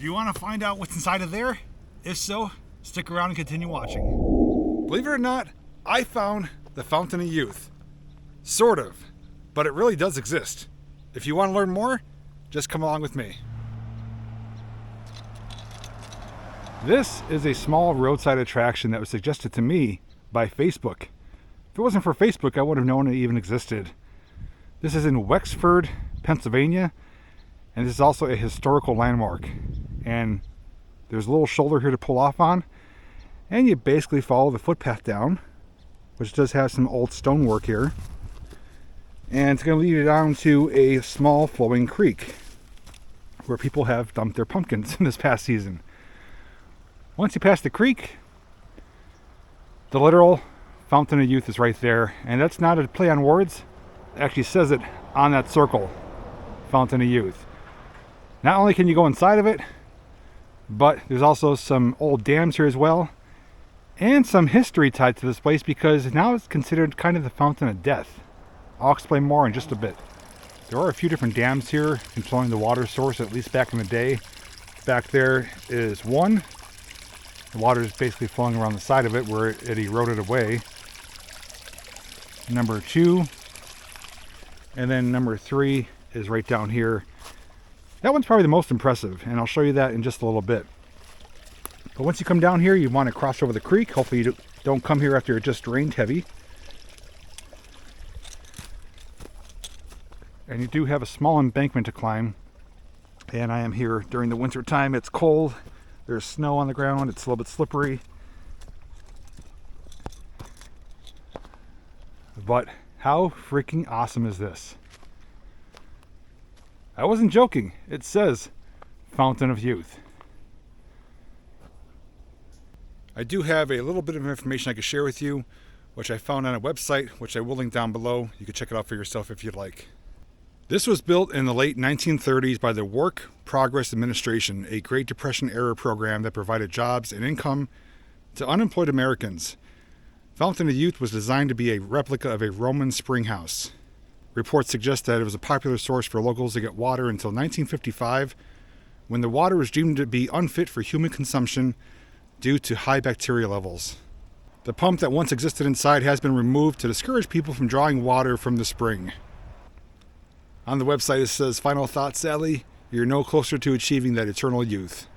Do you want to find out what's inside of there? If so, stick around and continue watching. Believe it or not, I found the Fountain of Youth. Sort of, but it really does exist. If you want to learn more, just come along with me. This is a small roadside attraction that was suggested to me by Facebook. If it wasn't for Facebook, I would have known it even existed. This is in Wexford, Pennsylvania, and this is also a historical landmark. And there's a little shoulder here to pull off on, and you basically follow the footpath down, which does have some old stonework here. And it's going to lead you down to a small flowing creek where people have dumped their pumpkins in this past season. Once you pass the creek, the literal Fountain of Youth is right there. And that's not a play on words. It actually says it on that circle, Fountain of Youth. Not only can you go inside of it, but there's also some old dams here as well. And some history tied to this place because now it's considered kind of the Fountain of Death. I'll explain more in just a bit. There are a few different dams here controlling the water source, at least back in the day. Back there is one. The water is basically flowing around the side of it where it eroded away. Number 2. And then number 3 is right down here. That one's probably the most impressive, and I'll show you that in just a little bit. But once you come down here, you want to cross over the creek. Hopefully you don't come here after it just rained heavy. And you do have a small embankment to climb. And I am here during the winter time. It's cold. There's snow on the ground. It's a little bit slippery. But how freaking awesome is this? I wasn't joking. It says Fountain of Youth. I do have a little bit of information I could share with you, which I found on a website, which I will link down below. You can check it out for yourself if you'd like. This was built in the late 1930s by the Work Progress Administration, a Great Depression era program that provided jobs and income to unemployed Americans. Fountain of Youth was designed to be a replica of a Roman spring house. Reports suggest that it was a popular source for locals to get water until 1955, when the water was deemed to be unfit for human consumption due to high bacteria levels. The pump that once existed inside has been removed to discourage people from drawing water from the spring. On the website it says, "Final thoughts, Sally, you're no closer to achieving that eternal youth."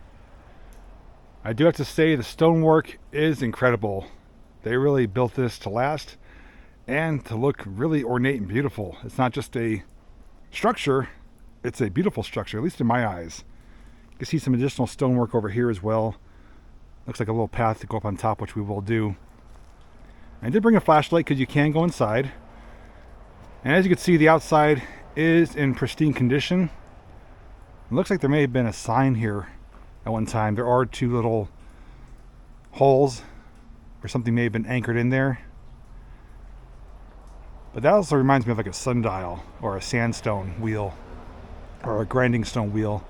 I do have to say the stonework is incredible. They really built this to last and to look really ornate and beautiful. It's not just a structure, it's a beautiful structure, at least in my eyes. You can see some additional stonework over here as well. Looks like a little path to go up on top, which we will do. I did bring a flashlight because you can go inside. And as you can see, the outside is in pristine condition. It looks like there may have been a sign here at one time. There are 2 little holes where something may have been anchored in there. But that also reminds me of like a sundial or a sandstone wheel or a grinding stone wheel.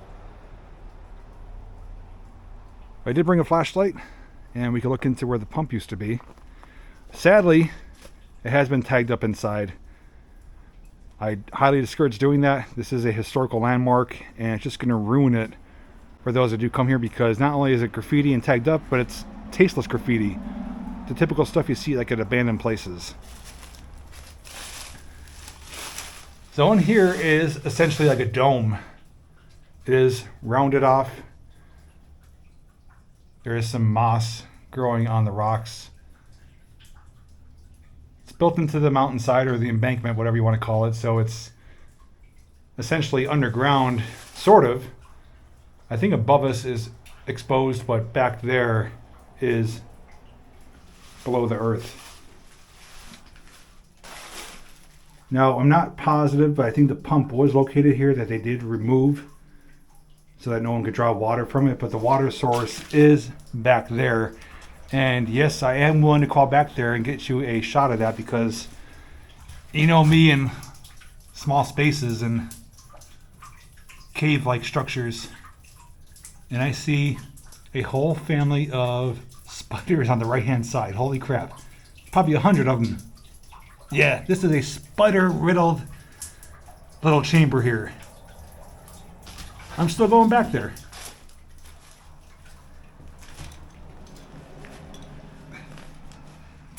I did bring a flashlight and we can look into where the pump used to be. Sadly, it has been tagged up inside. I highly discourage doing that. This is a historical landmark and it's just going to ruin it for those that do come here, because not only is it graffiti and tagged up, but it's tasteless graffiti. The typical stuff you see like at abandoned places. So in here is essentially like a dome. It is rounded off. There is some moss growing on the rocks. It's built into the mountainside or the embankment, whatever you want to call it. So it's essentially underground, sort of. I think above us is exposed, but back there is below the earth. Now, I'm not positive, but I think the pump was located here that they did remove so that no one could draw water from it, but the water source is back there. And yes, I am willing to call back there and get you a shot of that, because you know me in small spaces and cave-like structures, and I see a whole family of spiders on the right-hand side. Holy crap. Probably 100 of them. Yeah, this is a spider-riddled little chamber here. I'm still going back there.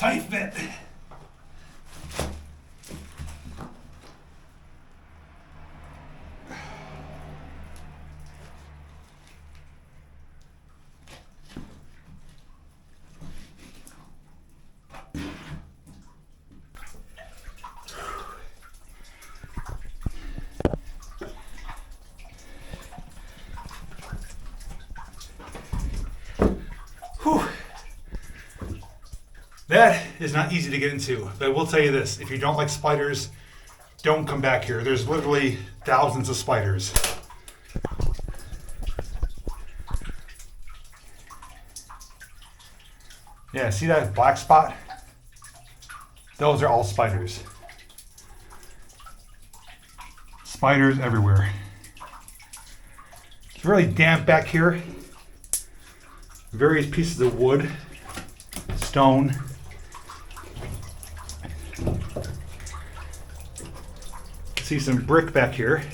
tight fit. Whew. That is not easy to get into, but I will tell you this, if you don't like spiders, don't come back here. There's literally thousands of spiders. Yeah, see that black spot? Those are all spiders. Spiders everywhere. It's really damp back here. Various pieces of wood, stone. See some brick back here.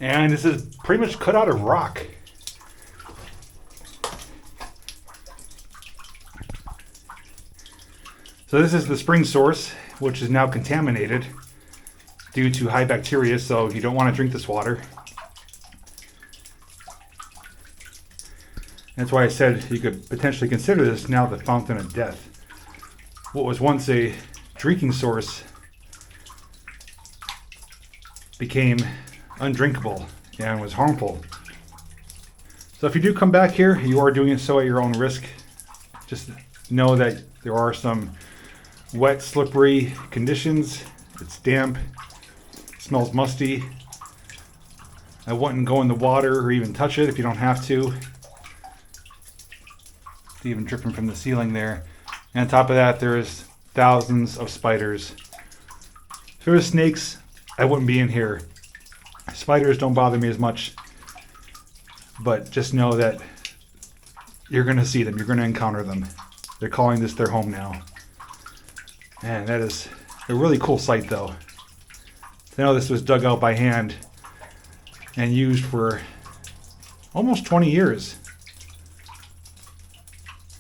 And this is pretty much cut out of rock. So this is the spring source, which is now contaminated due to high bacteria, so you don't want to drink this water. That's why I said you could potentially consider this now the fountain of death. What was once a drinking source became undrinkable and was harmful. So if you do come back here, you are doing so at your own risk. Just know that there are some wet, slippery conditions. It's damp, it smells musty. I wouldn't go in the water or even touch it if you don't have to. It's even dripping from the ceiling there. And on top of that, there's thousands of spiders. If there were snakes, I wouldn't be in here. Spiders don't bother me as much, but just know that you're going to see them. You're going to encounter them. They're calling this their home now. Man, that is a really cool sight, though. I know this was dug out by hand and used for almost 20 years.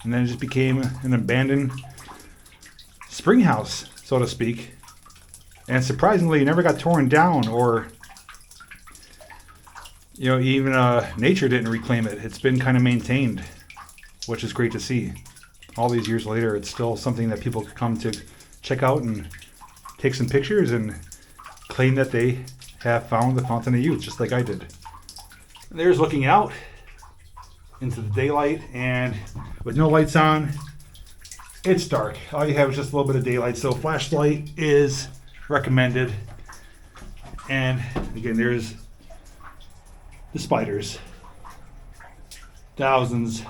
And then it just became an abandoned spring house, so to speak. And surprisingly, it never got torn down or, even nature didn't reclaim it. It's been kind of maintained, which is great to see. All these years later, it's still something that people could come to check out and take some pictures and claim that they have found the Fountain of Youth, just like I did. And there's looking out into the daylight, and with no lights on, it's dark. All you have is just a little bit of daylight, so flashlight is recommended. And again, there's the spiders. Thousands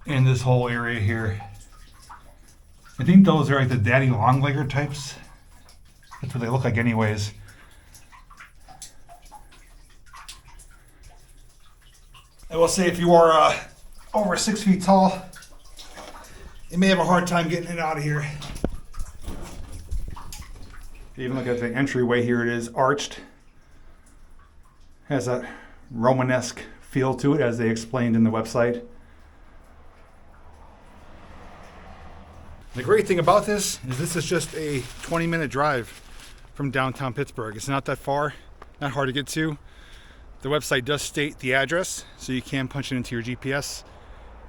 in this whole area here. I think those are like the daddy longlegger types. That's what they look like anyways. I will say if you are over 6 feet tall, you may have a hard time getting it out of here. Even look at the entryway here, it is arched. Has that Romanesque feel to it, as they explained in the website. The great thing about this is just a 20-minute drive from downtown Pittsburgh. It's not that far, not hard to get to. The website does state the address, so you can punch it into your GPS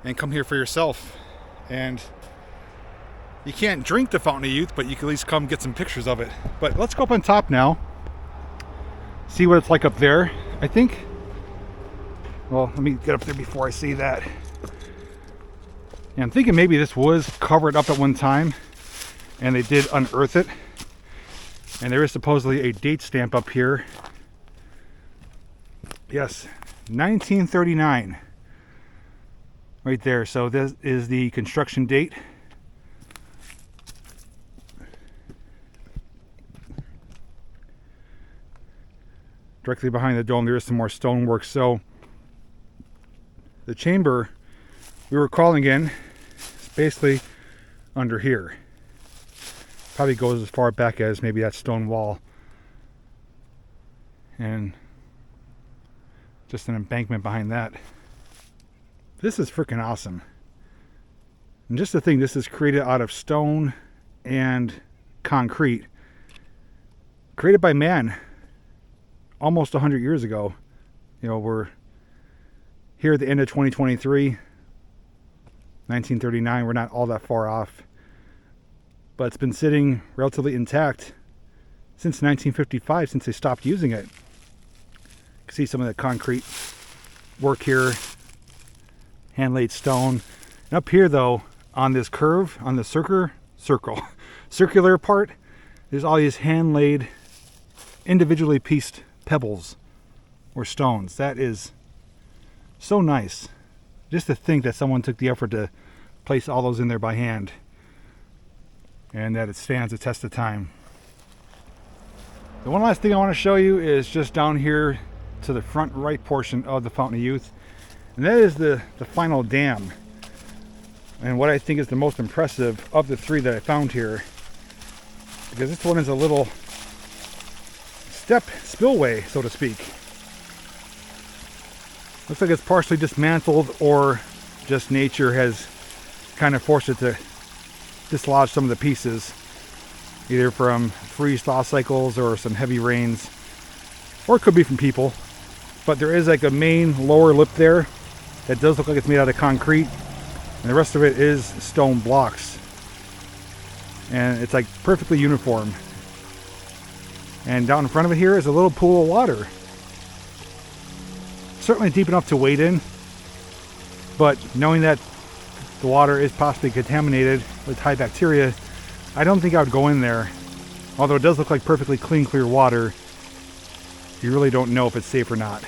and come here for yourself. And you can't drink the Fountain of Youth, but you can at least come get some pictures of it. But let's go up on top now, see what it's like up there. I think, well, let me get up there before I see that. Yeah, I'm thinking maybe this was covered up at one time and they did unearth it. And there is supposedly a date stamp up here. Yes, 1939. Right there. So this is the construction date. Directly behind the dome, there is some more stonework. So the chamber we were crawling in is basically under here. Probably goes as far back as maybe that stone wall. And just an embankment behind that. This is freaking awesome. And just to think, this is created out of stone and concrete. Created by man almost 100 years ago. You know, we're here at the end of 2023, 1939. We're not all that far off. But it's been sitting relatively intact since 1955, since they stopped using it. You can see some of the concrete work here, hand-laid stone. And up here, though, on this curve, on the circular part, there's all these hand-laid, individually pieced pebbles or stones. That is so nice. Just to think that someone took the effort to place all those in there by hand, and that it stands the test of time. The one last thing I want to show you is just down here to the front right portion of the Fountain of Youth, and that is the final dam, and what I think is the most impressive of the three that I found here, because this one is a little step spillway, so to speak. Looks like it's partially dismantled, or just nature has kind of forced it to dislodge some of the pieces, either from freeze-thaw cycles or some heavy rains, or it could be from people. But there is like a main lower lip there that does look like it's made out of concrete, and the rest of it is stone blocks, and it's like perfectly uniform. And down in front of it here is a little pool of water, certainly deep enough to wade in, but knowing that the water is possibly contaminated with high bacteria, I don't think I would go in there. Although it does look like perfectly clean, clear water, you really don't know if it's safe or not.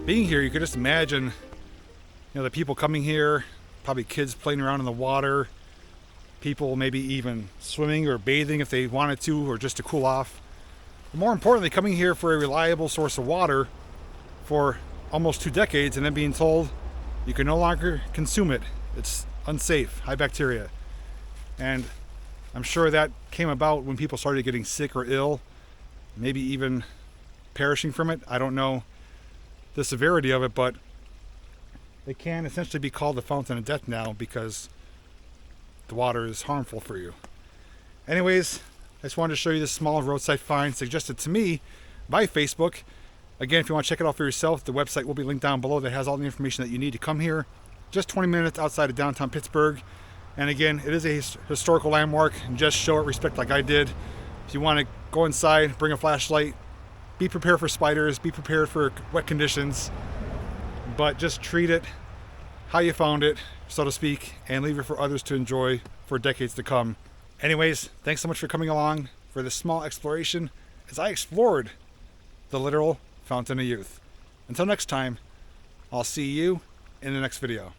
Being here, you could just imagine, you know, the people coming here, probably kids playing around in the water, people maybe even swimming or bathing if they wanted to, or just to cool off. But more importantly, coming here for a reliable source of water for almost 2 decades and then being told you can no longer consume it. It's unsafe, high bacteria. And I'm sure that came about when people started getting sick or ill, maybe even perishing from it. I don't know the severity of it, but they can essentially be called the fountain of death now because the water is harmful for you. Anyways, I just wanted to show you this small roadside find suggested to me by Facebook. Again, if you want to check it out for yourself, the website will be linked down below that has all the information that you need to come here. Just 20 minutes outside of downtown Pittsburgh. And again, it is a historical landmark, and just show it respect like I did. If you want to go inside, bring a flashlight, be prepared for spiders, be prepared for wet conditions, but just treat it how you found it, so to speak, and leave it for others to enjoy for decades to come. Anyways, thanks so much for coming along for this small exploration as I explored the literal Fountain of Youth. Until next time, I'll see you in the next video.